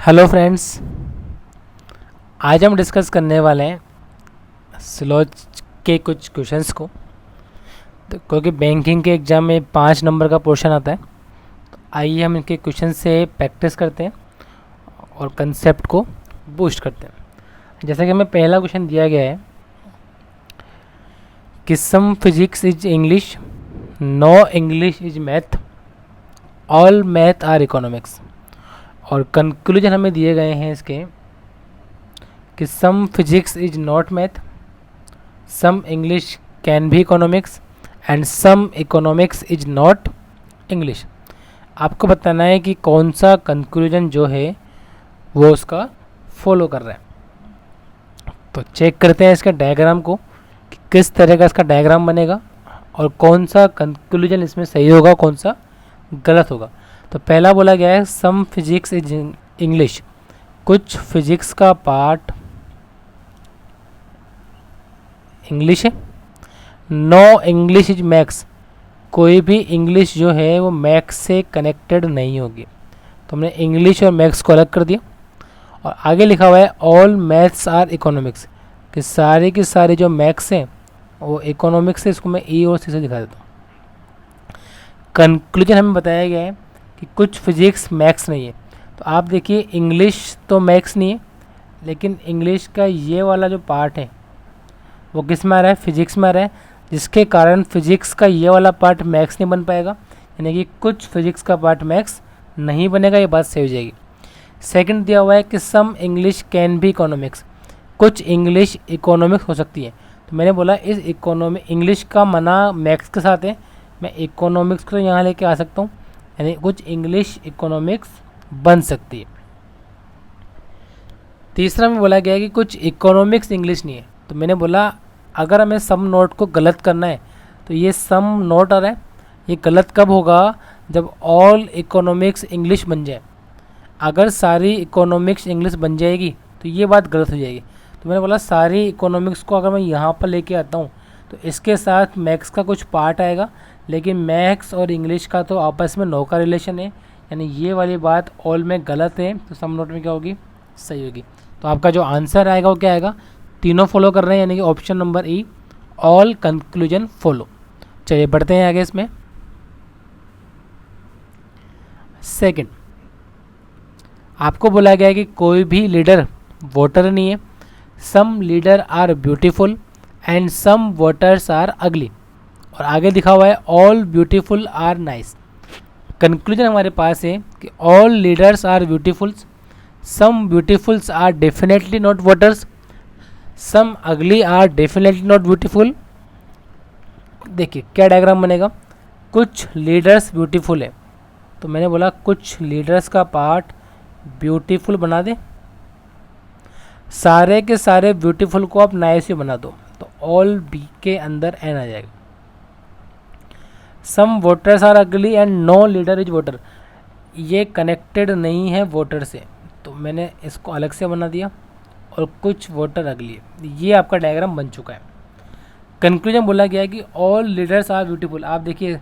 Hello friends, आज हम discuss करने वाले हैं स्लॉज के कुछ क्वेश्चंस को। तो क्योंकि बैंकिंग के एग्ज़ाम में 5 नंबर का पोर्शन आता है, तो आइए हम इनके क्वेश्चन से प्रैक्टिस करते हैं और कंसेप्ट को बूस्ट करते हैं। जैसा कि हमें पहला क्वेश्चन दिया गया है कि some physics is English, no English is math, all math are economics. और कंक्लूजन हमें दिए गए हैं इसके कि some physics is not math, some English can be economics and some economics is not English. आपको बताना है कि कौन सा कंक्लूजन जो है वो उसका फॉलो कर रहा है। तो चेक करते हैं इसके डायग्राम को कि किस तरह का इसका डायग्राम बनेगा और कौन सा कंक्लूजन इसमें सही होगा, कौन सा गलत होगा। तो पहला बोला गया है सम फिजिक्स इज इंग्लिश, कुछ फिजिक्स का पार्ट इंग्लिश है। नो इंग्लिश इज मैथ्स, कोई भी इंग्लिश जो है वो मैथ्स से कनेक्टेड नहीं होगी। तो हमने इंग्लिश और मैथ्स को अलग कर दिया। और आगे लिखा हुआ है ऑल मैथ्स आर इकोनॉमिक्स, कि सारे की सारी जो मैथ्स हैं वो इकोनॉमिक्स है। इसको मैं ई और सी से दिखा देता हूँ। कंक्लूजन हमें बताया गया है कि कुछ फिजिक्स मैथ्स नहीं है। तो आप देखिए, इंग्लिश तो मैथ्स नहीं है, लेकिन इंग्लिश का ये वाला जो पार्ट है वो किस में आ रहा है, फिजिक्स में आ रहा है, जिसके कारण फिजिक्स का ये वाला पार्ट मैथ्स नहीं बन पाएगा। यानी कि कुछ फिजिक्स का पार्ट मैथ्स नहीं बनेगा, ये बात सही हो जाएगी। सेकंड दिया हुआ है कि सम इंग्लिश कैन भी इकोनॉमिक्स, कुछ इंग्लिश इकोनॉमिक्स हो सकती है। तो मैंने बोला इस इंग्लिश का मना मैथ्स के साथ है, मैं इकोनॉमिक्स को यहाँ लेके आ सकता हूँ, यानी कुछ इंग्लिश इकोनॉमिक्स बन सकती है। तीसरा में बोला गया है कि कुछ इकोनॉमिक्स इंग्लिश नहीं है। तो मैंने बोला अगर हमें सम नोट को गलत करना है तो ये सम नोट आ रहा है, ये गलत कब होगा, जब ऑल इकोनॉमिक्स इंग्लिश बन जाए। अगर सारी इकोनॉमिक्स इंग्लिश बन जाएगी तो ये बात गलत हो जाएगी। तो मैंने बोला सारी इकोनॉमिक्स को अगर मैं यहाँ पर लेके आता हूँ तो इसके साथ मैथ्स का कुछ पार्ट आएगा, लेकिन मैथ्स और इंग्लिश का तो आपस में नो का रिलेशन है, यानी ये वाली बात ऑल में गलत है। तो सम नोट में क्या होगी, सही होगी। तो आपका जो आंसर आएगा वो क्या आएगा, तीनों फॉलो कर रहे हैं, यानी कि ऑप्शन नंबर ई, ऑल कंक्लूजन फॉलो। चलिए बढ़ते हैं आगे इसमें। सेकंड, आपको बोला गया है कि कोई भी लीडर वोटर नहीं है। Some leader are beautiful and some voters are ugly. और आगे लिखा हुआ है all beautiful are nice. Conclusion हमारे पास है कि all leaders are beautifuls, some beautifuls are definitely not voters, some ugly are definitely not beautiful. देखिए क्या डायग्राम बनेगा, कुछ लीडर्स ब्यूटीफुल है, तो मैंने बोला कुछ लीडर्स का पार्ट ब्यूटीफुल बना दे, सारे के सारे ब्यूटीफुल को आप नाइस ही बना दो, तो ऑल बी के अंदर एन आ जाएगा। Some voters are ugly and no leader is voter, ये कनेक्टेड नहीं है वोटर से, तो मैंने इसको अलग से बना दिया। और कुछ वोटर अगली है, ये आपका डायग्राम बन चुका है। कंक्लूजन बोला गया है कि ऑल लीडर्स आर ब्यूटीफुल। आप देखिए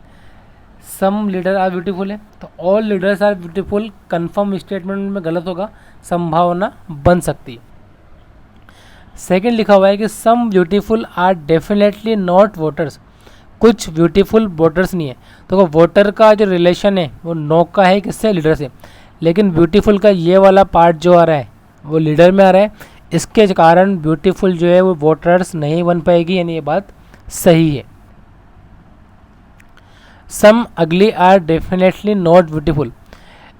सम लीडर आर ब्यूटीफुल है, तो all leaders are beautiful confirm statement में गलत होगा, संभावना बन सकती है। सेकंड लिखा हुआ है कि some beautiful are definitely not voters, कुछ ब्यूटीफुल वोटर्स नहीं है। तो वोटर का जो रिलेशन है वो नो का है, किससे, लीडर से, लेकिन ब्यूटीफुल का ये वाला पार्ट जो आ रहा है वो लीडर में आ रहा है, इसके कारण ब्यूटीफुल जो है वो वोटर्स नहीं बन पाएगी, यानी ये बात सही है। सम ugly are definitely not beautiful,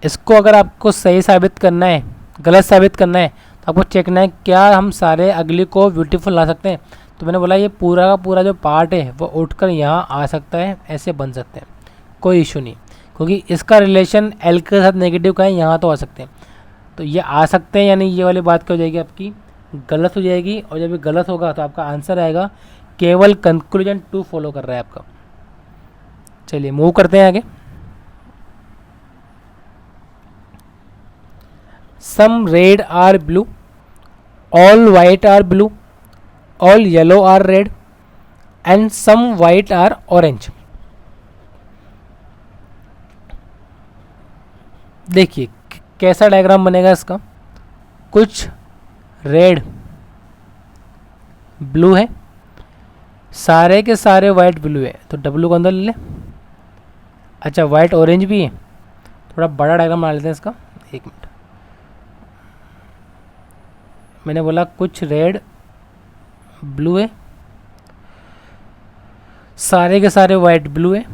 इसको अगर आपको सही साबित करना है, गलत साबित करना है, तो आपको चेक करना है क्या हम सारे अगली को ब्यूटीफुल ला सकते हैं। तो मैंने बोला ये पूरा का पूरा जो पार्ट है वो उठकर यहाँ आ सकता है, ऐसे बन सकते हैं, कोई इशू नहीं, क्योंकि इसका रिलेशन एल के साथ नेगेटिव का है, यहाँ तो आ सकते हैं, तो ये आ सकते हैं, यानी ये वाली बात क्या हो जाएगी, आपकी गलत हो जाएगी। और जब ये गलत होगा तो आपका आंसर आएगा केवल कंक्लूजन 2 फॉलो कर रहा है आपका। चलिए मूव करते हैं आगे। Some red are blue, all white are blue, all yellow are red and some white are orange. देखिए कैसा डायग्राम बनेगा इसका। कुछ रेड ब्लू है, सारे के सारे वाइट ब्लू है, तो डब्लू को अंदर ले ले। अच्छा वाइट ऑरेंज भी है, थोड़ा बड़ा डायग्राम बना लेते हैं इसका, एक मिनट। मैंने बोला कुछ रेड ब्लू है, सारे के सारे वाइट ब्लू है,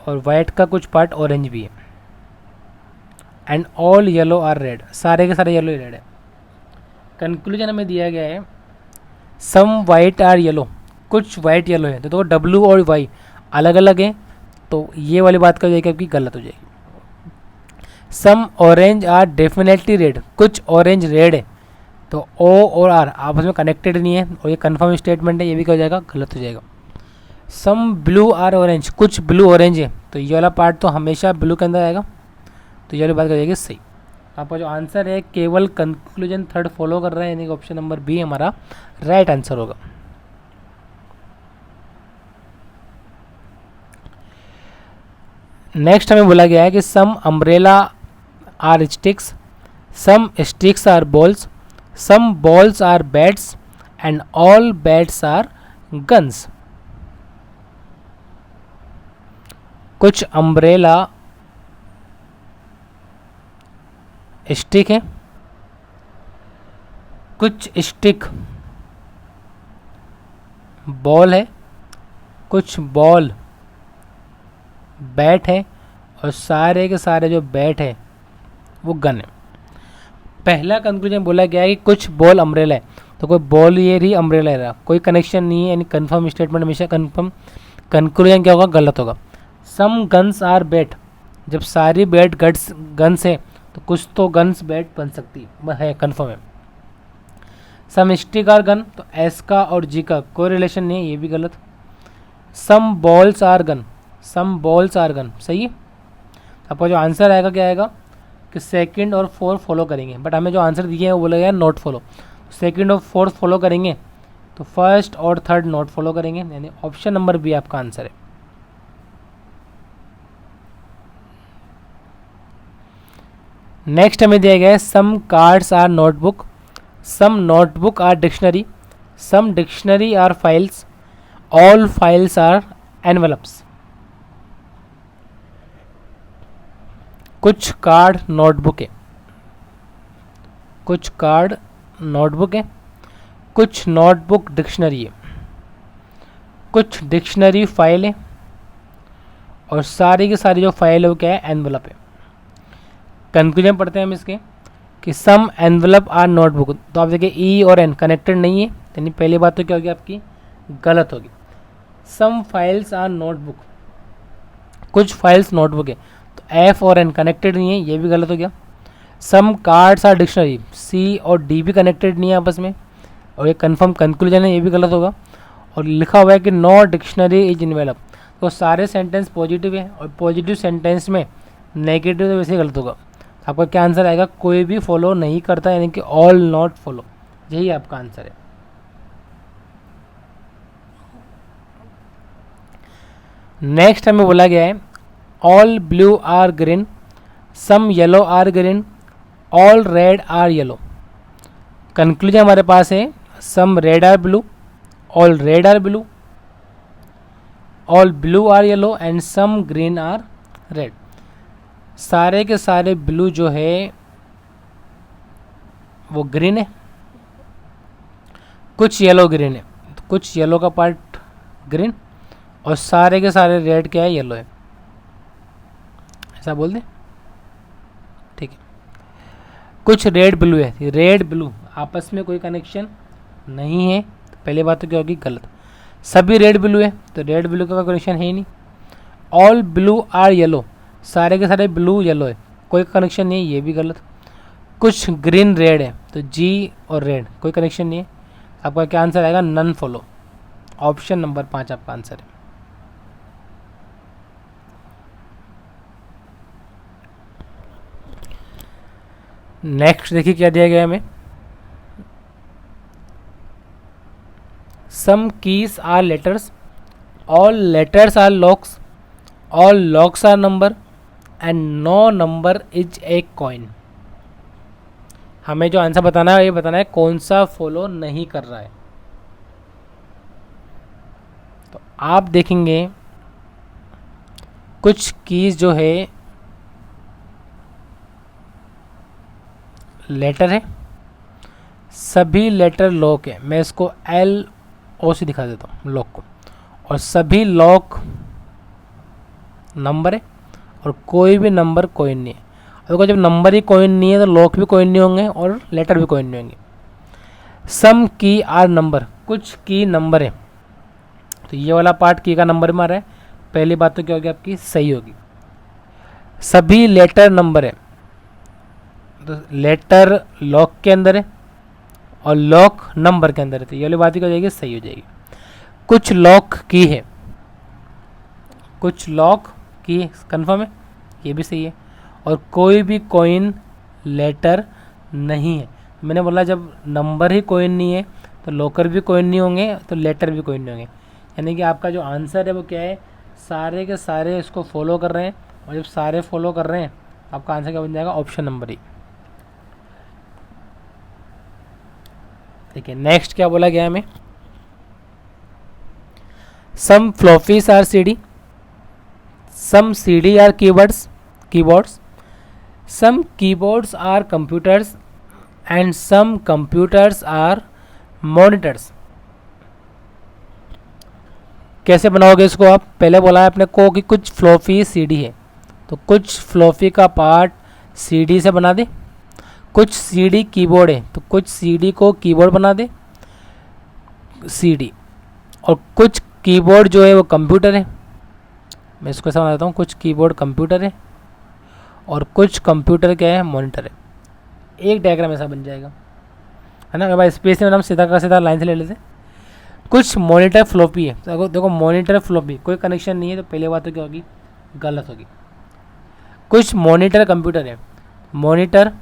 और वाइट का कुछ पार्ट ऑरेंज भी है, and all yellow are red, सारे के सारे येलो ही रेड है। कंक्लूजन हमें दिया गया है सम वाइट आर येलो, कुछ वाइट येलो है, तो डब्लू और वाई अलग अलग हैं, तो ये वाली बात कर जाएगी आपकी गलत हो जाएगी। Some orange are definitely red, कुछ ऑरेंज रेड है, तो ओ और आर आपस में कनेक्टेड नहीं है, और ये कन्फर्म स्टेटमेंट है, ये भी क्या हो जाएगा, गलत हो जाएगा। सम ब्लू आर ऑरेंज, कुछ ब्लू ऑरेंज है, तो ये वाला पार्ट तो हमेशा ब्लू के अंदर आएगा, तो ये वाली बात कर जाएगी सही। आपका जो आंसर है केवल कंक्लूजन थर्ड फॉलो कर रहा है, यानी कि ऑप्शन नंबर बी हमारा राइट आंसर होगा। नेक्स्ट हमें बोला गया है कि some umbrella are sticks, some sticks are balls, some balls are bats, and all bats are guns. कुछ अम्ब्रेला स्टिक है, कुछ स्टिक बॉल है, कुछ बॉल बैट है, और सारे के सारे जो बैट है वो गन है। पहला कंक्लूजन बोला गया है कि कुछ बॉल अम्ब्रेला है, तो कोई बॉल ये रही अम्ब्रेला रहा, कोई कनेक्शन नहीं है, यानी कंफर्म स्टेटमेंट हमेशा कंफर्म, कंक्लूजन क्या होगा, गलत होगा। सम गन्स आर बैट, जब सारी बैट गन्स है तो कुछ तो गन्स बैट बन सकती है, कंफर्म है। सम स्टिक आर गन, तो एस का और जी का कोई रिलेशन नहीं है, ये भी गलत। Some balls are gun, some balls are gun सही है। आपका जो आंसर आएगा क्या आएगा कि सेकंड और फोर्थ फॉलो करेंगे, बट हमें जो आंसर दिए हैं वो बोला गया नॉट फॉलो, सेकंड और फोर्थ फॉलो करेंगे, तो फर्स्ट और थर्ड नॉट फॉलो करेंगे, यानी ऑप्शन नंबर बी आपका आंसर है। नेक्स्ट हमें दिया गया है some cards are notebook, some notebook are dictionary, some dictionary are files, all files are envelopes. कुछ कार्ड नोटबुक है, कुछ कार्ड नोटबुक है, कुछ नोटबुक डिक्शनरी है, कुछ डिक्शनरी फाइल है, और सारी की सारी जो फाइल है वो क्या है, एनवेलप है। कंक्लूजन पढ़ते हैं हम इसके कि सम एनवेलप आर नोटबुक, तो आप देखिए ई और एन कनेक्टेड नहीं है, यानी पहली बात तो क्या होगी आपकी गलत होगी। सम फाइल्स आर नोटबुक, कुछ फाइल्स नोटबुक है, तो एफ और एन कनेक्टेड नहीं है, ये भी गलत हो गया। सम कार्ड्स आर डिक्शनरी, सी और डी भी कनेक्टेड नहीं है आपस में, और ये कंफर्म कंक्लूजन है, ये भी गलत होगा। और लिखा हुआ है कि नो डिक्शनरी इज इनवेलप, तो सारे सेंटेंस पॉजिटिव है, और पॉजिटिव सेंटेंस में नेगेटिव तो वैसे गलत होगा। आपका क्या आंसर आएगा, कोई भी फॉलो नहीं करता, यानी कि ऑल नॉट फॉलो, यही आपका आंसर है। नेक्स्ट हमें बोला गया है all blue are green, some yellow are green, all red are yellow. Conclusion हमारे पास है some red are blue, all red are blue, all blue are yellow, and some green are red. सारे के सारे ब्लू जो है वो green है, कुछ येलो ग्रीन है, तो कुछ येलो का पार्ट ग्रीन, और सारे के सारे रेड क्या है, येलो है, ऐसा बोल दें, ठीक है। कुछ रेड ब्लू है, रेड ब्लू आपस में कोई कनेक्शन नहीं है, तो पहली बात तो क्या होगी, गलत। सभी रेड ब्लू है, तो रेड ब्लू का कनेक्शन है ही नहीं। ऑल ब्लू आर येलो, सारे के सारे ब्लू येलो है, कोई कनेक्शन नहीं है, ये भी गलत। कुछ ग्रीन रेड है, तो जी और रेड कोई कनेक्शन नहीं है, आपका क्या आंसर आएगा, नन फॉलो, ऑप्शन नंबर 5 आपका आंसर है। नेक्स्ट देखिए क्या दिया गया है हमें, some keys are letters, all letters are locks, all locks are number, and no number is a coin. हमें जो आंसर बताना है ये बताना है कौन सा फॉलो नहीं कर रहा है। तो आप देखेंगे कुछ कीज जो है लेटर है, सभी लेटर लॉक है। मैं इसको एल ओ से दिखा देता हूँ लॉक को, और सभी लॉक नंबर है और कोई भी नंबर कोइन नहीं है। देखो जब नंबर ही कोइन नहीं है तो लॉक भी कोइन नहीं होंगे और लेटर भी कोइन नहीं होंगे। सम की आर नंबर, कुछ की नंबर है, तो ये वाला पार्ट की का नंबर में आ रहा है, पहली बात तो क्या होगी आपकी सही होगी। सभी लेटर नंबर है, तो लेटर लॉक के अंदर है और लॉक नंबर के अंदर है, तो ये वाली बात ही हो जाएगी सही हो जाएगी। कुछ लॉक की है, कुछ लॉक की कंफर्म है, ये भी सही है। और कोई भी कोइन लेटर नहीं है। मैंने बोला जब नंबर ही कोइन नहीं है तो लॉकर भी कोइन नहीं होंगे तो लेटर भी कोइन नहीं होंगे, यानी कि आपका जो आंसर है वो क्या है, सारे के सारे इसको फॉलो कर रहे हैं, और जब सारे फॉलो कर रहे हैं आपका आंसर क्या बन जाएगा, ऑप्शन नंबर ई। ठीक है, नेक्स्ट क्या बोला गया हमें, some floppies are CD, some CD are keyboards, some keyboards are computers and some computers are monitors. कैसे बनाओगे इसको आप, पहले बोला है अपने को कि कुछ फ्लॉपी सीडी है, तो कुछ फ्लॉपी का पार्ट सीडी से बना दे। कुछ सीडी कीबोर्ड है तो कुछ सीडी को कीबोर्ड बना दे सीडी। और कुछ कीबोर्ड जो है वो कंप्यूटर है, मैं इसको ऐसा बनाता हूँ, कुछ कीबोर्ड कंप्यूटर है और कुछ कंप्यूटर क्या है, मॉनिटर है। एक डायग्राम ऐसा बन जाएगा, है ना। भाई स्पेस में हम सीधा का सीधा लाइन से ले लेते। कुछ मॉनिटर फ्लॉपी है, तो देखो मॉनिटर फ्लॉपी कोई कनेक्शन नहीं है, तो पहले बात तो क्या होगी, गलत होगी। कुछ मॉनिटर कंप्यूटर है, मॉनिटर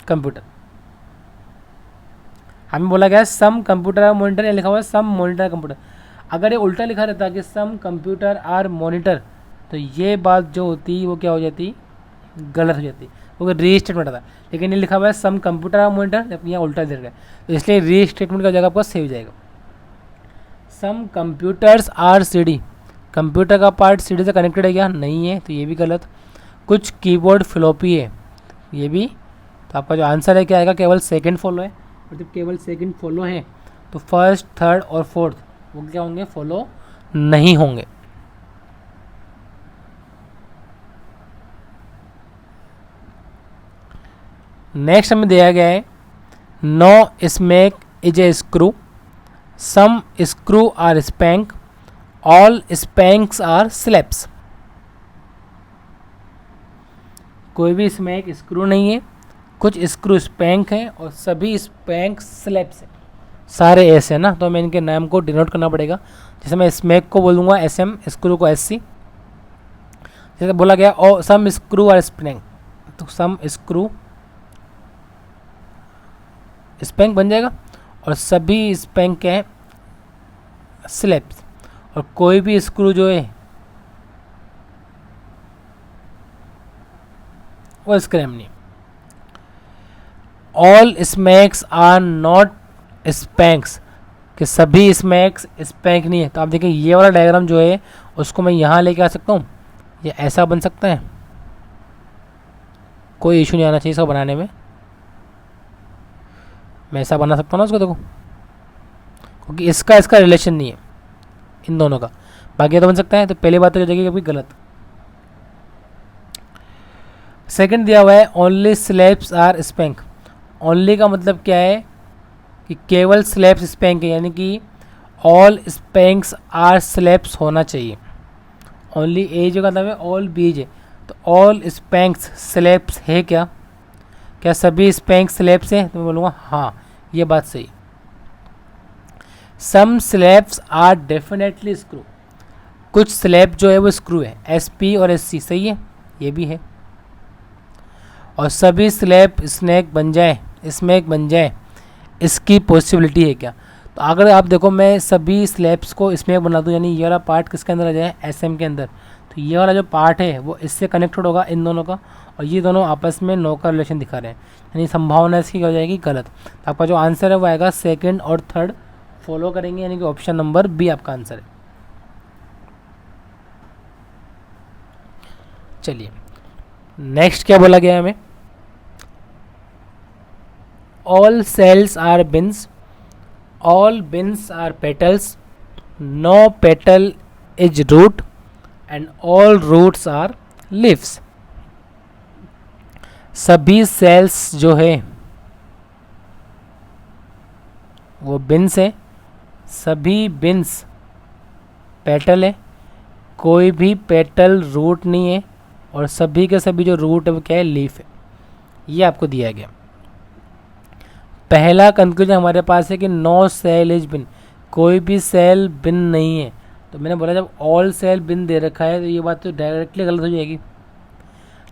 कंप्यूटर, हमें बोला गया सम कंप्यूटर आर मॉनिटर, लिखा हुआ है सम मॉनिटर कंप्यूटर। अगर ये उल्टा लिखा रहता कि सम कंप्यूटर आर मॉनिटर, तो ये बात जो होती वो क्या हो जाती, गलत हो जाती, क्योंकि री स्टेटमेंट आता। लेकिन ये लिखा हुआ है सम कंप्यूटर आर मॉनिटर, यहाँ उल्टा दे रहा है, तो इसलिए री स्टेटमेंट का जगह आपका सही हो जाएगा। सम कंप्यूटर्स आर सीडी, कंप्यूटर का पार्ट सीडी से कनेक्टेड है क्या, नहीं है, तो ये भी गलत। कुछ कीबोर्ड फ्लॉपी है, ये भी, तो आपका जो आंसर है क्या आएगा, केवल सेकंड फॉलो है। और जब केवल सेकंड फॉलो है तो फर्स्ट थर्ड और फोर्थ वो क्या होंगे, फॉलो नहीं होंगे। नेक्स्ट हमें दिया गया है no smack is a screw, some screw are spank, all spanks are slabs. कोई भी स्मैक स्क्रू नहीं है, कुछ स्क्रू स्पैंक हैं और सभी स्पैंक स्लैब्स हैं। सारे ऐसे है ना, तो मैं इनके नाम को डिनोट करना पड़ेगा। जैसे मैं स्मैक को बोलूँगा SM, स्क्रू को SC। जैसे बोला गया ओ सम स्क्रू आर स्पैंक, तो सम स्क्रू स्पैंक बन जाएगा, और सभी स्पैंक क्या है, स्लैब्स। और कोई भी स्क्रू जो है वो स्क्रैम नहीं। ऑल स्मैक्स आर नॉट स्पैंक्स, कि सभी स्मैक्स स्पैंक नहीं है। तो आप देखिए ये वाला डायग्राम जो है उसको मैं यहाँ लेके आ सकता हूँ, ये ऐसा बन सकता है, कोई इशू नहीं आना चाहिए इसको बनाने में। मैं ऐसा बना सकता हूँ ना उसको, देखो, क्योंकि इसका रिलेशन नहीं है इन दोनों का, बाकी तो बन सकता है। तो पहली बात तो हो जाएगी कभी गलत। सेकंड दिया हुआ है only slabs are spank. Only का मतलब क्या है कि केवल स्लैब्स स्पैंक है, यानी कि ऑल स्पैंक्स आर स्लैब्स होना चाहिए। ओनली ए जो का मतलब है ऑल बीज है, तो ऑल स्पैंक्स स्लैब्स है क्या, क्या सभी स्पैंक्स स्लैब्स हैं, तो मैं बोलूँगा हाँ, ये बात सही। सम स्लैब्स आर डेफिनेटली स्क्रू, कुछ स्लैब जो है वो स्क्रू है, SP और SC सही है, ये भी है। और सभी स्लैब स्नैक बन जाए, स्मैक बन जाए, इसकी पॉसिबिलिटी है क्या। तो अगर आप देखो मैं सभी स्लैब्स को स्मैक बना दूँ, यानी ये वाला पार्ट किसके अंदर आ जाए, SM के अंदर, तो ये वाला जो पार्ट है वो इससे कनेक्टेड होगा इन दोनों का, और ये दोनों आपस में नो का रिलेशन दिखा रहे हैं, यानी संभावना इसकी क्या हो जाएगी, गलत। तो आपका जो आंसर है वो आएगा सेकंड और थर्ड फॉलो करेंगे, यानी कि ऑप्शन नंबर बी आपका आंसर है। चलिए नेक्स्ट क्या बोला गया है हमें, all cells are bins, all bins are petals, no petal is root and all roots are leaves. सभी सेल्स जो है वो बिन्स है, सभी बिन्स पेटल है, कोई भी पेटल रूट नहीं है, और सभी के सभी जो रूट है वो क्या है, लीफ है। ये आपको दिया गया। पहला कंक्लूजन हमारे पास है कि नो सेल इज बिन, कोई भी सेल बिन नहीं है। तो मैंने बोला जब ऑल सेल बिन दे रखा है तो ये बात तो डायरेक्टली गलत हो जाएगी।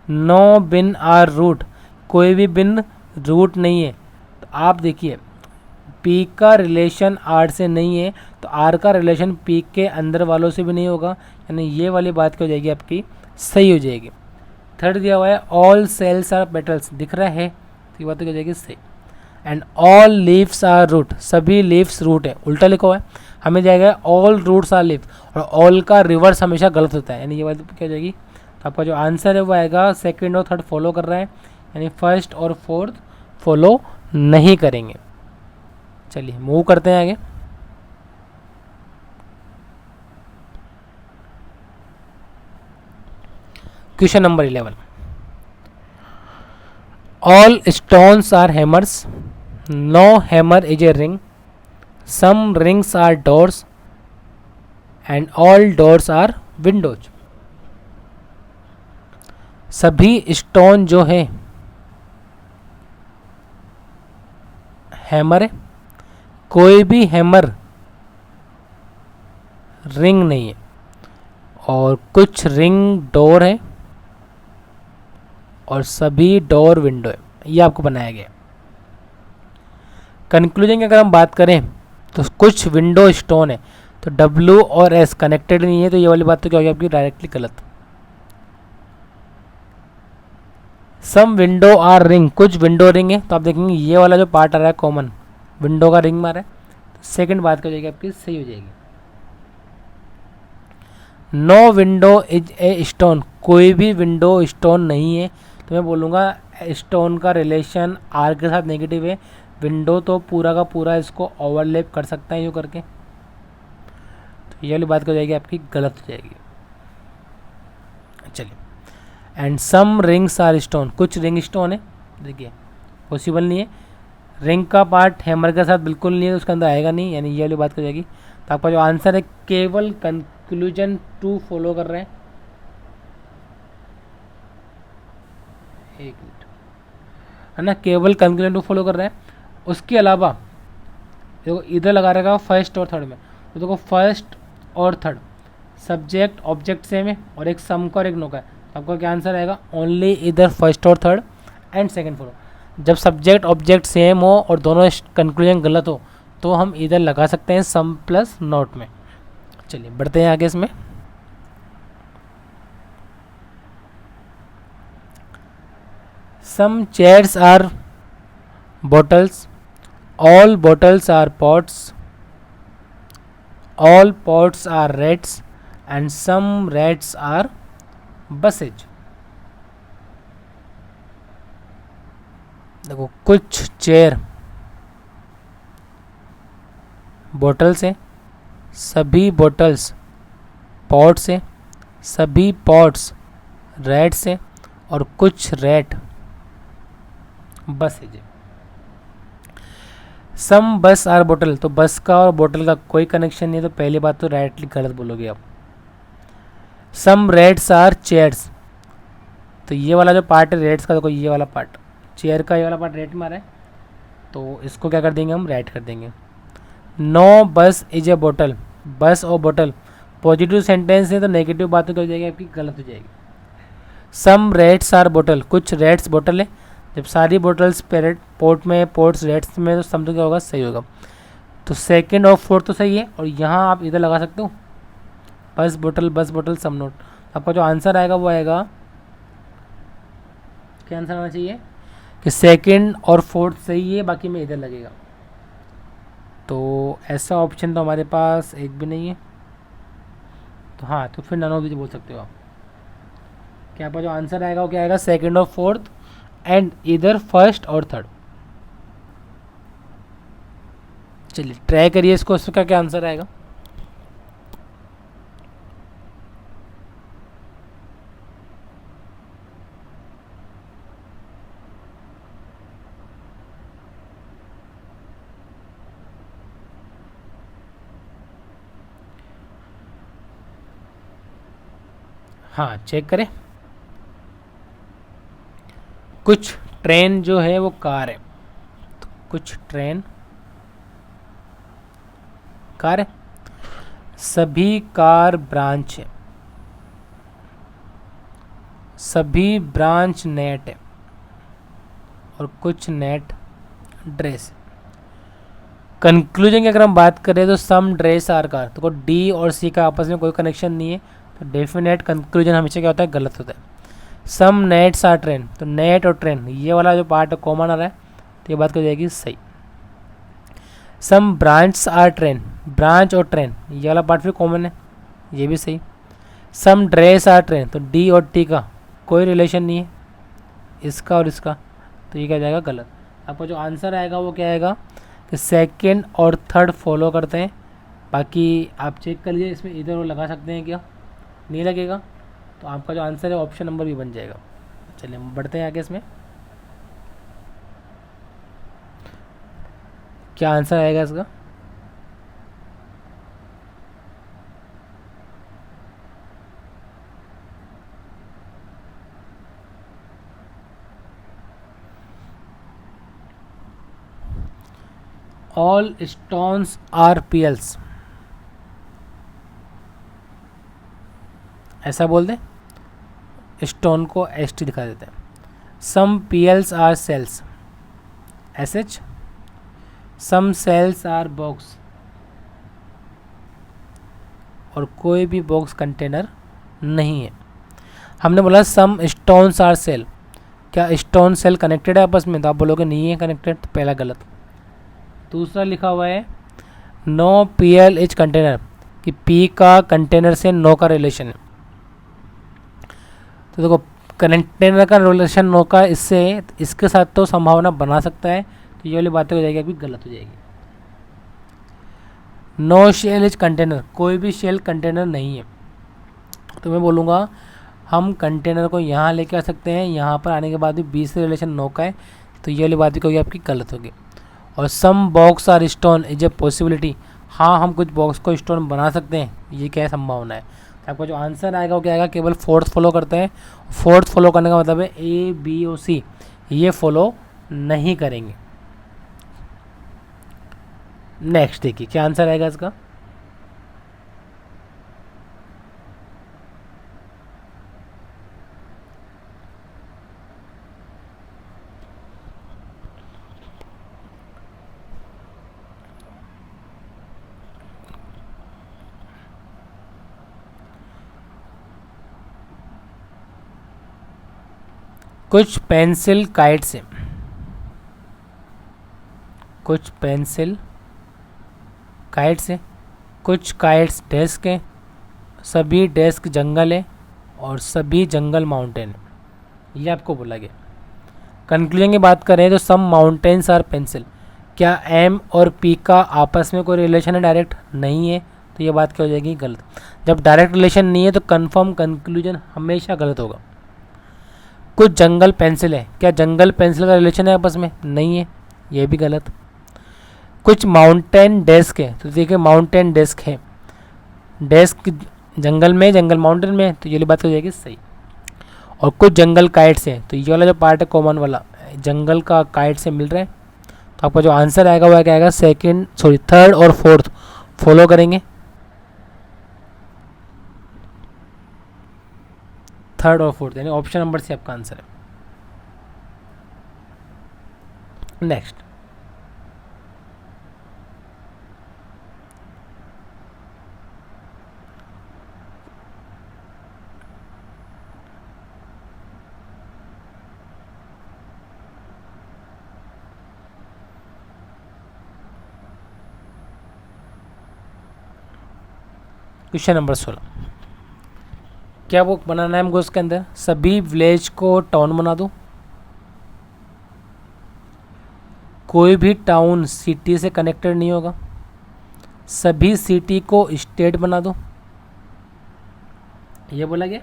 नो बिन आर रूट, कोई भी बिन रूट नहीं है। तो आप देखिए पी का रिलेशन आर से नहीं है, तो आर का रिलेशन पी के अंदर वालों से भी नहीं होगा, यानी ये वाली बात क्या हो जाएगी आपकी, सही हो जाएगी। थर्ड दिया हुआ है ऑल सेल्स आर पेटल्स, दिख रहा है तो ये बात क्या हो जाएगी, सही। And all leaves are root, सभी लीव्स रूट है, उल्टा लिखा हुआ है, हमें जाएगा ऑल रूट्स आर लीव्स, और ऑल का रिवर्स हमेशा गलत होता है, यानी ये बात क्या हो जाएगी। तो आपका जो आंसर है वो आएगा सेकंड और थर्ड फॉलो कर रहा है, यानी फर्स्ट और फोर्थ फॉलो नहीं करेंगे। चलिए मूव करते हैं आगे। Question number 11, all stones are hammers, no hammer is a ring, some rings are doors and all doors are windows. सभी स्टोन जो है हैमर है, कोई भी हैमर रिंग नहीं है, और कुछ रिंग डोर है, और सभी डोर विंडो है। ये आपको बनाया गया। कंक्लूजन की अगर हम बात करें तो कुछ विंडो स्टोन है, तो W और S कनेक्टेड नहीं है, तो ये वाली बात तो क्या होगी आपकी, डायरेक्टली गलत। सम विंडो आर रिंग, कुछ विंडो रिंग है, तो आप देखेंगे ये वाला जो पार्ट आ रहा है कॉमन, विंडो का रिंग मारा है, तो सेकंड बात क्या हो जाएगी आपकी, सही हो जाएगी। No window is a stone, कोई भी विंडो स्टोन नहीं है, तो मैं बोलूँगा स्टोन का रिलेशन आर के साथ नेगेटिव है, विंडो तो पूरा का पूरा इसको ओवरलैप कर सकता है यूँ करके, तो ये वाली बात क्या हो जाएगी आपकी, गलत हो जाएगी। चलिए and some rings are stone, कुछ रिंग स्टोन है, देखिए पॉसिबल नहीं है, रिंग का पार्ट हैमर के साथ बिल्कुल नहीं है, तो उसके अंदर आएगा नहीं, यानी ये वाली बात हो जाएगी। तो आपका जो आंसर है केवल कंक्लूजन 2 फॉलो कर रहे हैं। एक मिनट, है ना, केवल कंक्लूजन 2 फॉलो कर रहे हैं। उसके अलावा देखो इधर लगा रहेगा फर्स्ट और थर्ड में, तो देखो फर्स्ट और थर्ड सब्जेक्ट ऑब्जेक्ट सेम है, और एक सम का और एक नो का है, तो आपका क्या आंसर आएगा, ओनली इधर फर्स्ट और थर्ड एंड सेकंड फॉलो। जब सब्जेक्ट ऑब्जेक्ट सेम हो और दोनों कंक्लूजन गलत हो तो हम इधर लगा सकते हैं सम प्लस नॉट में। चलिए बढ़ते हैं आगे इसमें। Some chairs are bottles, all bottles are pots, all pots are rats and some rats are buses। देखो कुछ चेयर बोटल्स हैं, सभी बोटल्स पॉट्स हैं, सभी पॉट्स रैट्स हैं, और कुछ रैट बस है। सम बस आर बोटल, तो बस का और बोतल का कोई कनेक्शन नहीं है, तो पहली बात तो डायरेक्टली गलत बोलोगे आप। सम रेड्स आर चेयर्स, तो ये वाला जो पार्ट है रेड्स का, देखो ये वाला पार्ट चेयर का, ये वाला पार्ट रेड मारा है, तो इसको क्या कर देंगे हम, राइट कर देंगे। नो बस इज ए बोटल, बस और बोटल पॉजिटिव सेंटेंस है, तो नेगेटिव बात तो क्या हो जाएगी आपकी, गलत हो जाएगी। सम रेड्स आर बोटल, कुछ रेड्स बोटल है, जब सारी बोटल्स पेरेट पोर्ट में पोर्ट्स रेड्स में, तो सम तो क्या होगा, सही होगा। तो सेकंड और फोर्थ तो सही है, और यहाँ आप इधर लगा सकते हो बस बोटल सम नोट। आपका जो आंसर आएगा वो आएगा क्या आंसर आना चाहिए कि सेकंड और फोर्थ सही है, बाकी में इधर लगेगा। तो ऐसा ऑप्शन तो हमारे पास एक भी नहीं है। तो हाँ, तो फिर नन ऑफ दीज बोल सकते हो आप। क्या पर जो आंसर आएगा वो क्या आएगा, सेकंड और फोर्थ एंड इधर फर्स्ट और थर्ड। चलिए ट्राई करिए इसको, इसका क्या आंसर आएगा। हाँ चेक करें। कुछ ट्रेन जो है वो कार है, तो कुछ ट्रेन कार है, सभी कार ब्रांच है, सभी ब्रांच नेट है, और कुछ नेट ड्रेस है। कंक्लूजन की अगर हम बात करें तो सम ड्रेस आर कार, तो डी और सी का आपस में कोई कनेक्शन नहीं है, तो डेफिनेट कंक्लूजन हमेशा क्या होता है, गलत होता है। सम नेट्स आर ट्रेन, तो नेट और ट्रेन ये वाला जो पार्ट कॉमन आ रहा है, तो ये बात हो जाएगी सही। सम ब्रांच आर ट्रेन, ब्रांच और ट्रेन ये वाला पार्ट फिर कॉमन है, ये भी सही। सम ड्रेस आर ट्रेन, तो डी और टी का कोई रिलेशन नहीं है, इसका और इसका, तो ये क्या जाएगा गलत। आपका जो आंसर आएगा वो क्या आएगा कि सेकंड और थर्ड फॉलो करते हैं। बाकी आप चेक कर लीजिए, इसमें इधर वो लगा सकते हैं क्या, नहीं लगेगा, तो आपका जो आंसर है ऑप्शन नंबर भी बन जाएगा। चलिए हम बढ़ते हैं आगे। इसमें क्या आंसर आएगा इसका, ऑल स्टोन्स आर पीएल्स, ऐसा बोल दें, स्टोन को एस टी दिखा देते हैं। Some pearls are shells, S H. Some shells are box, और कोई भी बॉक्स कंटेनर नहीं है। हमने बोला सम स्टोन्स आर सेल, क्या स्टोन सेल कनेक्टेड है आपस में, तो आप बोलोगे नहीं है कनेक्टेड, तो पहला गलत। दूसरा लिखा हुआ है no P L H container, कि पी का कंटेनर से नो का रिलेशन है, तो देखो कंटेनर का रिलेशन नो का इससे, इसके साथ तो संभावना बना सकता है, तो ये वाली बातें हो जाएगी अभी गलत हो जाएगी। नो शेल इज कंटेनर, कोई भी शेल कंटेनर नहीं है, तो मैं बोलूँगा हम कंटेनर को यहाँ लेके आ सकते हैं, यहाँ पर आने के बाद भी बी से रिलेशन नो का है, तो ये वाली बात भी होगी आपकी गलत होगी। और some box are stone is a possibility, हाँ हम कुछ बॉक्स को स्टोन बना सकते हैं, ये क्या संभावना है। तो आपका जो आंसर आएगा वो क्या आएगा, केवल फोर्थ फॉलो करते हैं। फोर्थ फॉलो करने का मतलब है ए बी और सी ये फॉलो नहीं करेंगे। नेक्स्ट देखिए क्या आंसर आएगा इसका, कुछ पेंसिल काइट से, कुछ पेंसिल काइट से, कुछ काइट्स डेस्क हैं, सभी डेस्क जंगल है, और सभी जंगल माउंटेन, ये आपको बोला गया। कंक्लूजन की बात करें तो सम माउंटेन्स आर पेंसिल, क्या एम और पी का आपस में कोई रिलेशन है डायरेक्ट, नहीं है, तो ये बात क्या हो जाएगी गलत। जब डायरेक्ट रिलेशन नहीं है तो कंफर्म कंक्लूजन हमेशा गलत होगा। कुछ जंगल पेंसिल है, क्या जंगल पेंसिल का रिलेशन है आपस में, नहीं है, ये भी गलत। कुछ माउंटेन डेस्क है, तो देखिए माउंटेन डेस्क है, डेस्क जंगल में, जंगल माउंटेन में, तो ये वाली बात हो जाएगी सही। और कुछ जंगल काइट्स हैं, तो ये वाला जो पार्ट है कॉमन वाला, जंगल का काइट से मिल रहा है, तो आपका जो आंसर आएगा वो क्या आएगा, सेकंड सॉरी थर्ड और फोर्थ फॉलो करेंगे। थर्ड और फोर्थ यानी ऑप्शन नंबर सी आपका आंसर है। नेक्स्ट क्वेश्चन नंबर 16, क्या वो बनाना है हमको उसके अंदर? सभी विलेज को टाउन बना दो, कोई भी टाउन सिटी से कनेक्टेड नहीं होगा, सभी सिटी को स्टेट बना दो, ये बोला गया।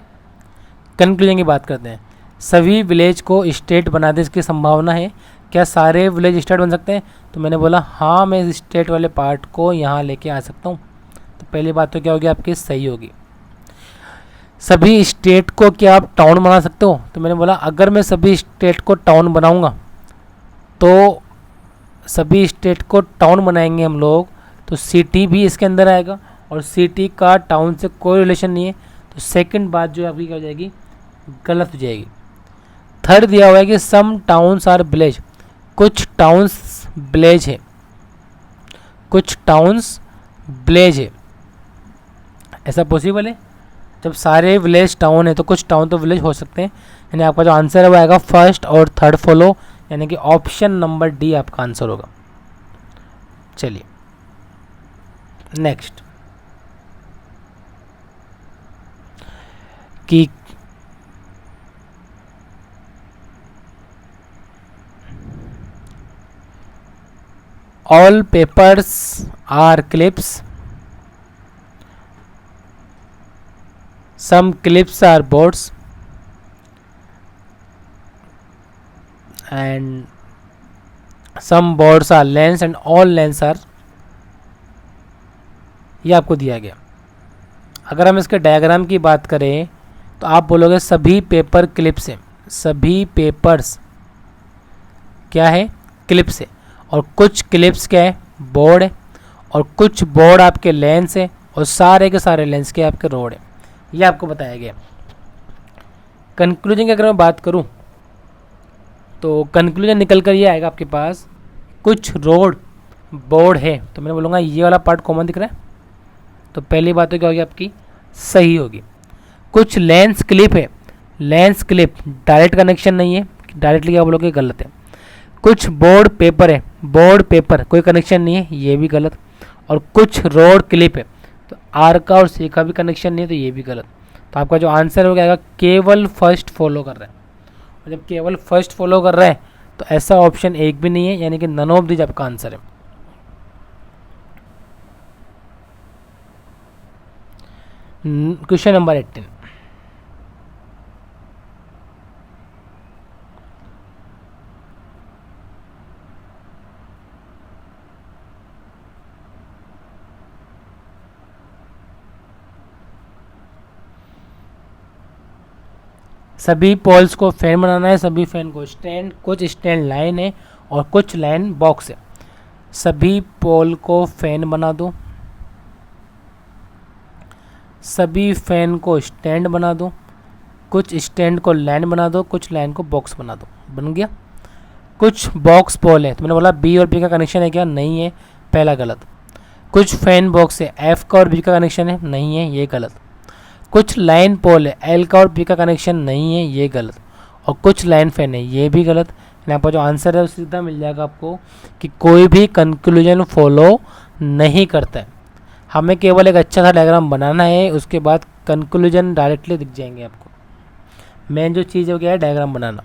कंक्लूजन की बात करते हैं, सभी विलेज को स्टेट बना दे, इसकी संभावना है। क्या सारे विलेज स्टेट बन सकते हैं? तो मैंने बोला हाँ, मैं इस स्टेट वाले पार्ट को यहाँ लेके आ सकता हूँ। तो पहली बात तो क्या होगी आपकी, सही होगी। सभी स्टेट को क्या आप टाउन बना सकते हो? तो मैंने बोला अगर मैं सभी स्टेट को टाउन बनाऊंगा तो सभी स्टेट को टाउन बनाएंगे हम लोग तो सिटी भी इसके अंदर आएगा, और सिटी का टाउन से कोई रिलेशन नहीं है। तो सेकंड बात जो आपकी क्या हो जाएगी, गलत हो जाएगी। थर्ड दिया हुआ है कि सम टाउन्स आर विलेज, कुछ टाउन्स विलेज है, कुछ टाउन्स विलेज है, ऐसा पॉसिबल है? जब सारे विलेज टाउन है तो कुछ टाउन तो विलेज हो सकते हैं। यानी आपका जो आंसर है वो आएगा फर्स्ट और थर्ड फॉलो, यानी कि ऑप्शन नंबर डी आपका आंसर होगा। चलिए नेक्स्ट, कि all papers are clips, some clips are boards, and some boards are lens and all lens are, ये आपको दिया गया। अगर हम इसके डायग्राम की बात करें तो आप बोलोगे सभी पेपर क्लिप्स हैं, सभी पेपर्स क्या है, क्लिप्स है, और कुछ क्लिप्स क्या है, बोर्ड है, और कुछ बोर्ड आपके लेंस है, और सारे के सारे लेंस के आपके रोड है। ये आपको बताया गया। कंक्लूजन की अगर मैं बात करूं तो कंक्लूजन निकल कर ये आएगा आपके पास, कुछ रोड बोर्ड है, तो मैं बोलूँगा ये वाला पार्ट कॉमन दिख रहा है, तो पहली बात तो क्या होगी आपकी, सही होगी। कुछ लेंस क्लिप है, लेंस क्लिप डायरेक्ट कनेक्शन नहीं है, डायरेक्टली क्या बोलोगे, गलत है। कुछ बोर्ड पेपर है, बोर्ड पेपर कोई कनेक्शन नहीं है, ये भी गलत। और कुछ रोड क्लिप है, तो आर का और सी का भी कनेक्शन नहीं है, तो ये भी गलत। तो आपका जो आंसर हो जाएगा केवल फर्स्ट फॉलो कर रहा है, और जब केवल फर्स्ट फॉलो कर रहा है तो ऐसा ऑप्शन एक भी नहीं है, यानी कि नन ऑफ दिस आपका आंसर है। क्वेश्चन नंबर 18, सभी पोल्स को फैन बनाना है, सभी फैन को स्टैंड, कुछ स्टैंड लाइन है और कुछ लाइन बॉक्स है। सभी पोल को फैन बना दो, सभी फैन को स्टैंड बना दो, कुछ स्टैंड को लाइन बना दो, कुछ लाइन को बॉक्स बना दो। बन गया। कुछ बॉक्स पोल है, तो मैंने बोला बी और बी का कनेक्शन है क्या, नहीं है, पहला गलत। कुछ फैन बॉक्स है, एफ का और बी का कनेक्शन है, नहीं है, ये गलत। कुछ लाइन पोल है, एल का और बी का कनेक्शन नहीं है, ये गलत। और कुछ लाइन फैन है, ये भी गलत। यहाँ पर जो आंसर है वो सीधा मिल जाएगा आपको कि कोई भी कंक्लूजन फॉलो नहीं करता है। हमें केवल एक अच्छा सा डायग्राम बनाना है, उसके बाद कंक्लूजन डायरेक्टली दिख जाएंगे आपको। मेन जो चीज़ हो गया है diagram banana.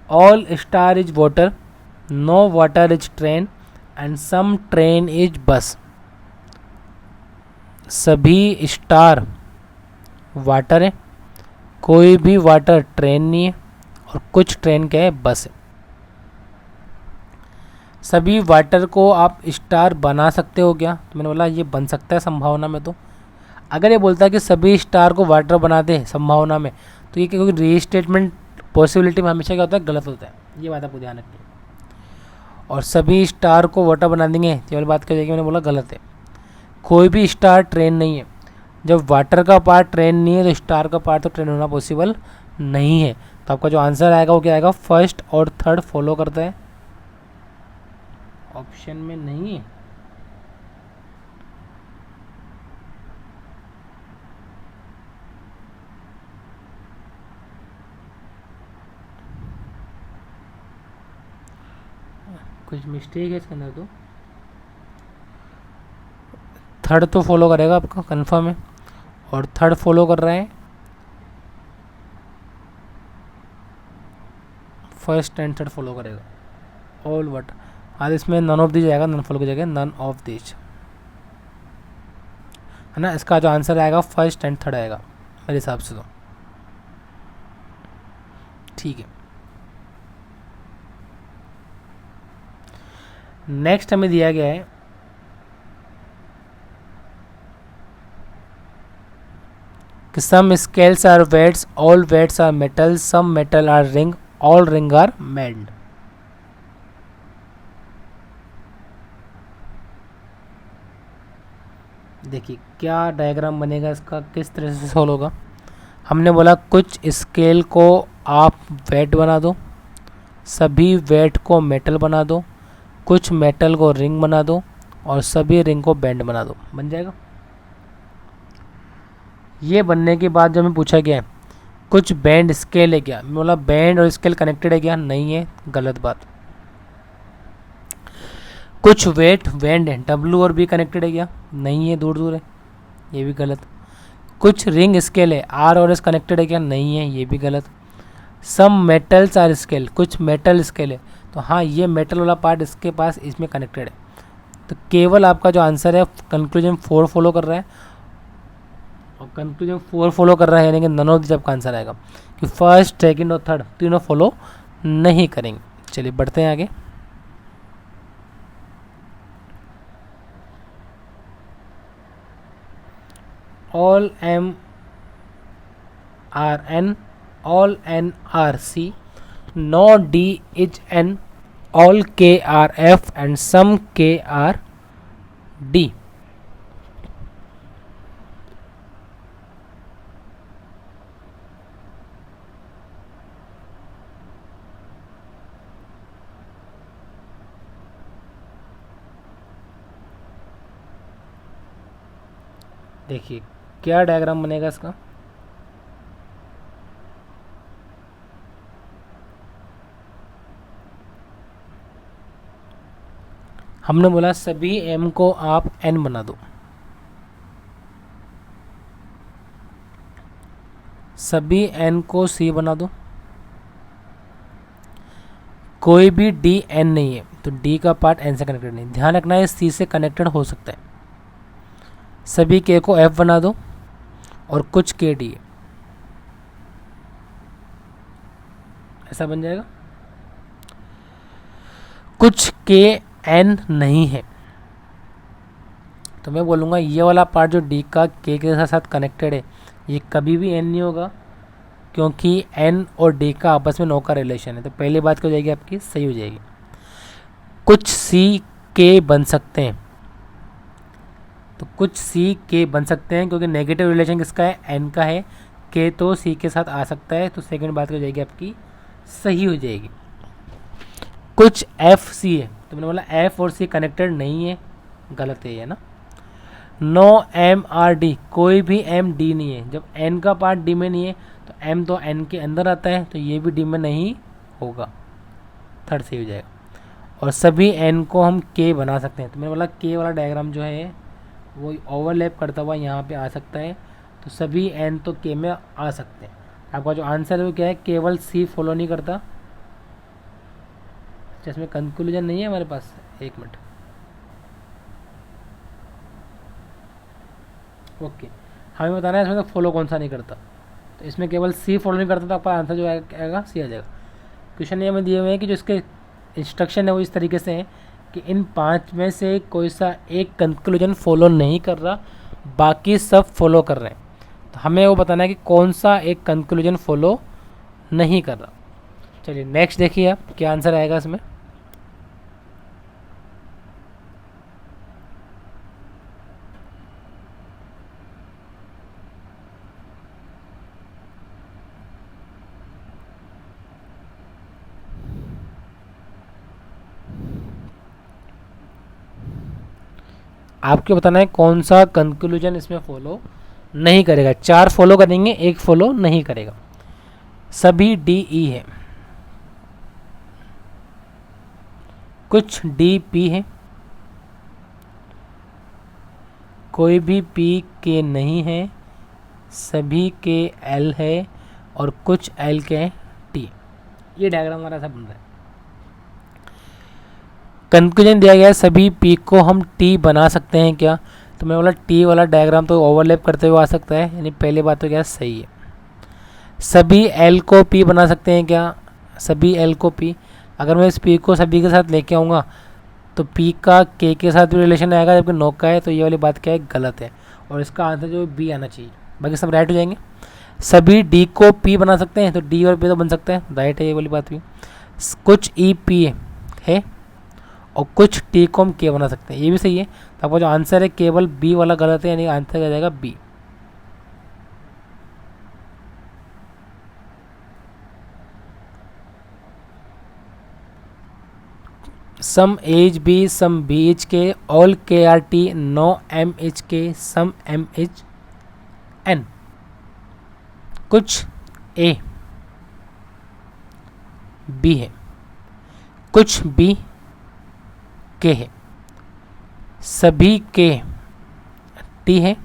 All star is water, no water is train, and some train is bus. सभी स्टार वाटर है, कोई भी वाटर ट्रेन नहीं है, और कुछ ट्रेन क्या है, बस है। सभी वाटर को आप स्टार बना सकते हो क्या, तो मैंने बोला ये बन सकता है संभावना में। तो अगर ये बोलता है कि सभी स्टार को वाटर बना दे संभावना में, तो ये क्योंकि रीस्टेटमेंट पॉसिबिलिटी में हमेशा क्या होता है, गलत होता है। ये बात आपको ध्यान रखनी है। और सभी स्टार को वाटर बना देंगे, केवल बात कर जाएगी, मैंने बोला गलत है। कोई भी स्टार ट्रेन नहीं है, जब वाटर का पार्ट ट्रेन नहीं है तो स्टार का पार्ट तो ट्रेन होना पॉसिबल नहीं है। तो आपका जो आंसर आएगा वो क्या आएगा, फर्स्ट और थर्ड फॉलो करता है, ऑप्शन में नहीं है। कुछ मिस्टेक है इसके अंदर। तो थर्ड तो फॉलो करेगा आपका कंफर्म है, और थर्ड फॉलो कर रहा है फर्स्ट एंड थर्ड फॉलो करेगा। ऑल वट आज इसमें नन ऑफ दीज आएगा, नन फॉलो की जगह नन ऑफ दीज है ना। इसका जो आंसर आएगा फर्स्ट एंड थर्ड आएगा मेरे हिसाब से। तो ठीक है, नेक्स्ट हमें दिया गया है कि some scales are weights, all weights are metal, some metal are ring, all ring are meld. देखिए क्या डायग्राम बनेगा इसका, किस तरह से सॉल्व होगा। हमने बोला कुछ स्केल को आप वेट बना दो, सभी वेट को मेटल बना दो, कुछ मेटल को रिंग बना दो, और सभी रिंग को बैंड बना दो। बन जाएगा। ये बनने के बाद जो हमें पूछा गया है कुछ बैंड स्केल है क्या, बोला बैंड और स्केल कनेक्टेड है क्या, नहीं है, गलत बात। कुछ वेट बैंड है, डब्ल्यू और बी कनेक्टेड है क्या, नहीं है, दूर दूर है, ये भी गलत। कुछ रिंग स्केल है, आर और एस कनेक्टेड है क्या, नहीं है, ये भी गलत। सम मेटल्स आर स्केल, कुछ मेटल स्केल है, तो हाँ ये मेटल वाला पार्ट इसके पास इसमें कनेक्टेड है। तो केवल आपका जो आंसर है कंक्लूजन 4 फॉलो कर रहा है, और कंक्लूजन 4 फॉलो कर रहा है, यानी कि नन ऑफ दिस आपका आंसर आएगा कि फर्स्ट सेकंड और थर्ड तीनों फॉलो नहीं करेंगे। चलिए बढ़ते हैं आगे। All M are N, all N are C, no D is N, all K are F and some K are D. देखिए क्या डायग्राम बनेगा इसका। हमने बोला सभी m को आप n बना दो, सभी n को c बना दो, कोई भी d n नहीं है, तो d का पार्ट n से कनेक्टेड नहीं। ध्यान रखना है c से कनेक्टेड हो सकता है। सभी k को f बना दो और कुछ k d, ऐसा बन जाएगा। कुछ k n नहीं है, तो मैं बोलूँगा ये वाला पार्ट जो d का k के साथ कनेक्टेड है ये कभी भी n नहीं होगा, क्योंकि n और d का आपस में नो का रिलेशन है। तो पहली बात क्या हो जाएगी आपकी, सही हो जाएगी। कुछ c k बन सकते हैं, तो कुछ c k बन सकते हैं क्योंकि नेगेटिव रिलेशन किसका है, n का है, k तो c के साथ आ सकता है, तो सेकंड बात क्या हो जाएगी आपकी, सही हो जाएगी। कुछ f c है, तो मैंने बोला f और c कनेक्टेड नहीं है, गलत है ये ना। नो m r d, कोई भी m d नहीं है। जब n का पार्ट d में नहीं है तो m तो n के अंदर आता है, तो ये भी d में नहीं होगा, थर्ड सही हो जाएगा। और सभी n को हम k बना सकते हैं, तो मैंने बोला k वाला डायग्राम जो है वो ओवरलैप करता हुआ यहाँ पे आ सकता है, तो सभी n तो k में आ सकते हैं। आपका जो आंसर है वो क्या है, केवल c फॉलो नहीं करता। इसमें कंक्लूजन नहीं है हमारे पास, एक मिनट, ओके हमें बताना है इसमें तो फॉलो कौन सा नहीं करता। तो इसमें केवल सी फॉलो नहीं करता, तो आपका आंसर जो आएगा सी आ जाएगा। क्वेश्चन ये हमें दिए हुए हैं कि जो इसके इंस्ट्रक्शन है वो इस तरीके से है कि इन 5 में से कोई सा एक कंक्लूजन फॉलो नहीं कर रहा, बाकी सब फॉलो कर रहे हैं। तो हमें वो बताना है कि कौन सा एक कंक्लूजन फॉलो नहीं कर रहा। चलिए नेक्स्ट देखिए आप क्या आंसर आएगा इसमें। आपको बताना है कौन सा कंक्लूजन इसमें फॉलो नहीं करेगा। 4 फॉलो करेंगे, एक फॉलो नहीं करेगा। सभी डी ई है, कुछ डी पी है, कोई भी पी के नहीं है, सभी के एल है और कुछ एल के टी। ये डायग्राम हमारा ऐसा बन रहा है। कंक्लूजन दिया गया है सभी पी को हम टी बना सकते हैं क्या? तो मैं बोला टी वाला डायग्राम तो ओवरलैप करते हुए आ सकता है, यानी पहली बात तो क्या सही है। सभी एल को पी बना सकते हैं क्या? सभी एल को पी, अगर मैं इस पी को सभी के साथ लेके आऊँगा तो पी का के साथ भी रिलेशन आएगा, जबकि नो का है, तो ये वाली बात क्या है गलत है, और इसका आंसर जो बी आना चाहिए, बाकी सब राइट हो जाएंगे। सभी डी को पी बना सकते हैं, तो डी और पी तो बन सकता है, राइट है ये वाली बात भी। कुछ ई पी है और कुछ टी को हम के बना सकते हैं, ये भी सही है। तो आपका जो आंसर है केवल बी वाला गलत है, यानी आंसर क्या जाएगा B. Some H B, some B H K, all K are T, no M H K, some M H N. कुछ ए बी है, कुछ बी के है, सभी के टी है,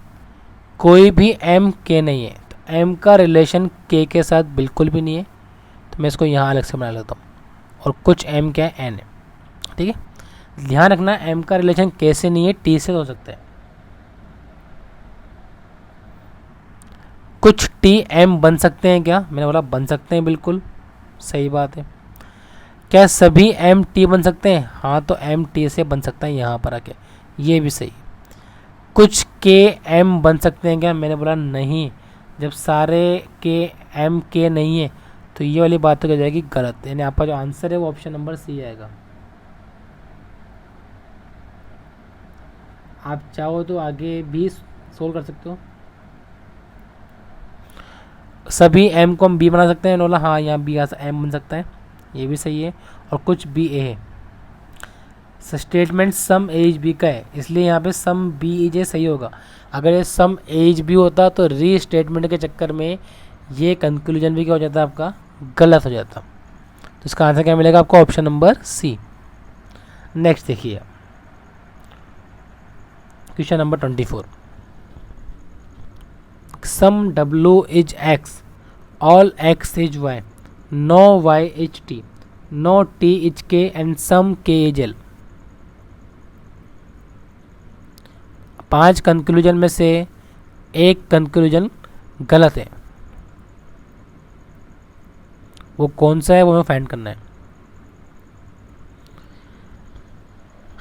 कोई भी एम के नहीं है। तो एम का रिलेशन के साथ बिल्कुल भी नहीं है, तो मैं इसको यहाँ अलग से बना लेता हूँ। और कुछ एम क्या है, एन है, ठीक है। ध्यान रखना एम का रिलेशन के से नहीं है, टी से हो सकता है। कुछ टी एम बन सकते हैं क्या? मैंने बोला बन सकते हैं, बिल्कुल सही बात है। क्या सभी एम टी बन सकते हैं? हाँ, तो एम टी से बन सकता है यहाँ पर आके, ये भी सही। कुछ के एम बन सकते हैं क्या? मैंने बोला नहीं, जब सारे के एम के नहीं है तो ये वाली बात तो क्या जाएगी गलत, यानी आपका जो आंसर है वो ऑप्शन नंबर सी आएगा। आप चाहो तो आगे भी सोल्व कर सकते हो। सभी एम को हम बी बना सकते हैं, बोला हाँ यहाँ बी एम बन सकता है, ये भी सही है। और कुछ बी ए है, स्टेटमेंट सम एज बी का है, इसलिए यहाँ पे सम बी इज ए सही होगा। अगर ये सम एज बी होता तो री स्टेटमेंट के चक्कर में ये कंक्लूजन भी क्या हो जाता आपका गलत हो जाता। तो इसका आंसर क्या मिलेगा आपको? Option number C. नेक्स्ट देखिए question number 24। Some W is X, all X is Y, no Y is T, no T is K and some K is L. 5 conclusion में से एक कंक्लूजन गलत है, वो कौन सा है वो हमें फाइंड करना है।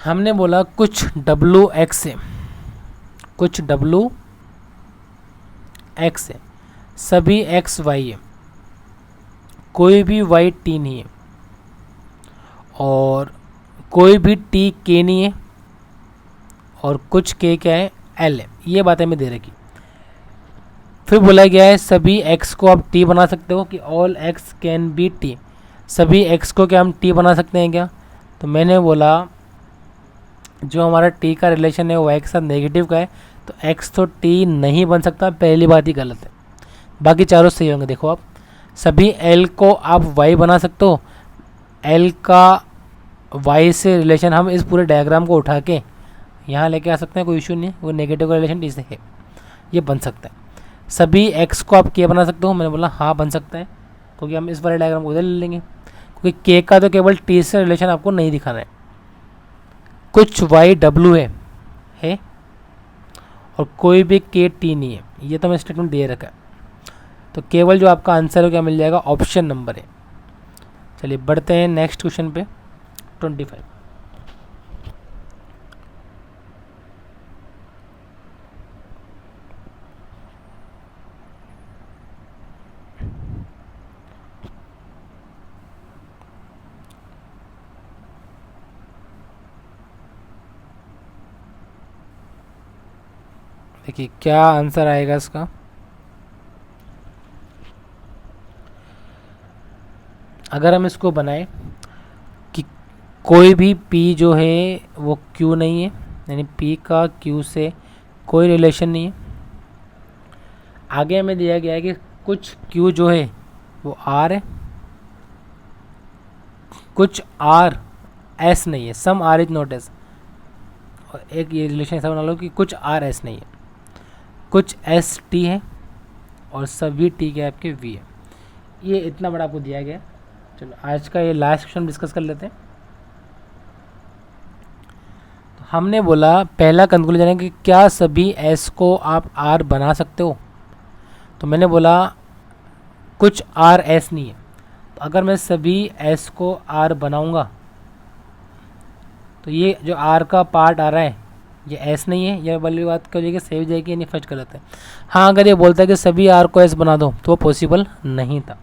हमने बोला कुछ डब्ल्यू एक्स है, कुछ डब्ल्यू एक्स है, सभी एक्स वाई है, कोई भी वाई टी नहीं है, और कोई भी टी के नहीं है, और कुछ के क्या है एल है। ये बातें हमें दे रखी। फिर बोला गया है सभी एक्स को आप टी बना सकते हो, कि all x can be T. सभी एक्स को क्या हम टी बना सकते हैं क्या? तो मैंने बोला जो हमारा टी का रिलेशन है वो एक्स के साथ नेगेटिव का है, तो एक्स तो टी नहीं बन सकता, पहली बात ही गलत है। बाकी चारों सही होंगे। देखो आप सभी एल को आप वाई बना सकते हो, एल का वाई से रिलेशन हम इस पूरे डायग्राम को उठा के यहाँ लेके आ सकते हैं, कोई इशू नहीं है, वो नेगेटिव का रिलेशन टी से है, ये बन सकता है। सभी एक्स को आप के बना सकते हो, मैंने बोला हाँ बन सकता है, क्योंकि हम इस वाले डायग्राम को उधर ले लेंगे, क्योंकि के का तो केवल टी से रिलेशन आपको नहीं दिखाना है। कुछ वाई डब्ल्यू है और कोई भी के टी नहीं है, ये तो मैं स्टेटमेंट दे रखा है। तो केवल जो आपका आंसर है क्या मिल जाएगा? ऑप्शन नंबर है। चलिए बढ़ते हैं नेक्स्ट क्वेश्चन पे 25। देखिए क्या आंसर आएगा इसका। अगर हम इसको बनाएं कि कोई भी P जो है वो Q नहीं है, यानी P का Q से कोई रिलेशन नहीं है। आगे हमें दिया गया है कि कुछ Q जो है वो R है, कुछ R एस नहीं है, some R is not S. और एक ये रिलेशन ऐसा बना लो कि कुछ आर एस नहीं है, कुछ एस टी है और सभी टी के आपके वी है। ये इतना बड़ा आपको दिया गया। चलो आज का ये लास्ट क्वेश्चन डिस्कस कर लेते हैं। तो हमने बोला पहला कंक्लूजन है कि क्या सभी एस को आप आर बना सकते हो। तो मैंने बोला कुछ आर एस नहीं है। तो अगर मैं सभी एस को आर बनाऊंगा तो ये जो आर का पार्ट आ रहा है ये एस नहीं है। ये वाली बात कर जाएगी सेव जाएगी, यानी फर्स्ट गलत है। हाँ अगर ये बोलता है कि सभी आर को एस बना दो तो वो पॉसिबल नहीं था।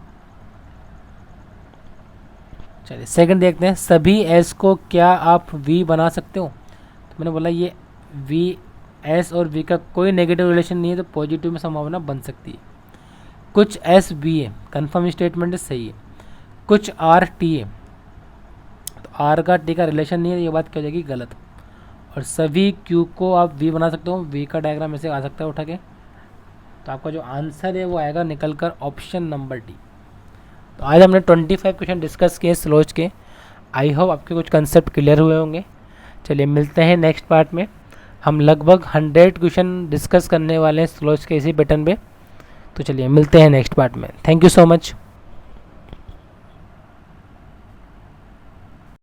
चलिए सेकंड देखते हैं, सभी एस को क्या आप वी बना सकते हो। तो मैंने बोला ये वी एस और वी का कोई नेगेटिव रिलेशन नहीं है, तो पॉजिटिव में संभावना बन सकती है। कुछ एस बी है, कन्फर्म स्टेटमेंट है, सही है। कुछ आर टी है, तो आर का टी का रिलेशन नहीं है, ये बात क्या हो जाएगी गलत। और सभी क्यू को आप वी बना सकते हो, वी का डायग्राम ऐसे आ सकता है उठा के। तो आपका जो आंसर है वो आएगा निकल कर ऑप्शन नंबर डी। तो आज हमने 25 क्वेश्चन डिस्कस किए स्लोच के। आई होप आपके कुछ कंसेप्ट क्लियर हुए होंगे। चलिए मिलते हैं नेक्स्ट पार्ट में। हम लगभग 100 क्वेश्चन डिस्कस करने वाले हैं स्लोच के इसी पैटर्न पे। तो चलिए मिलते हैं नेक्स्ट पार्ट में। Thank you so much.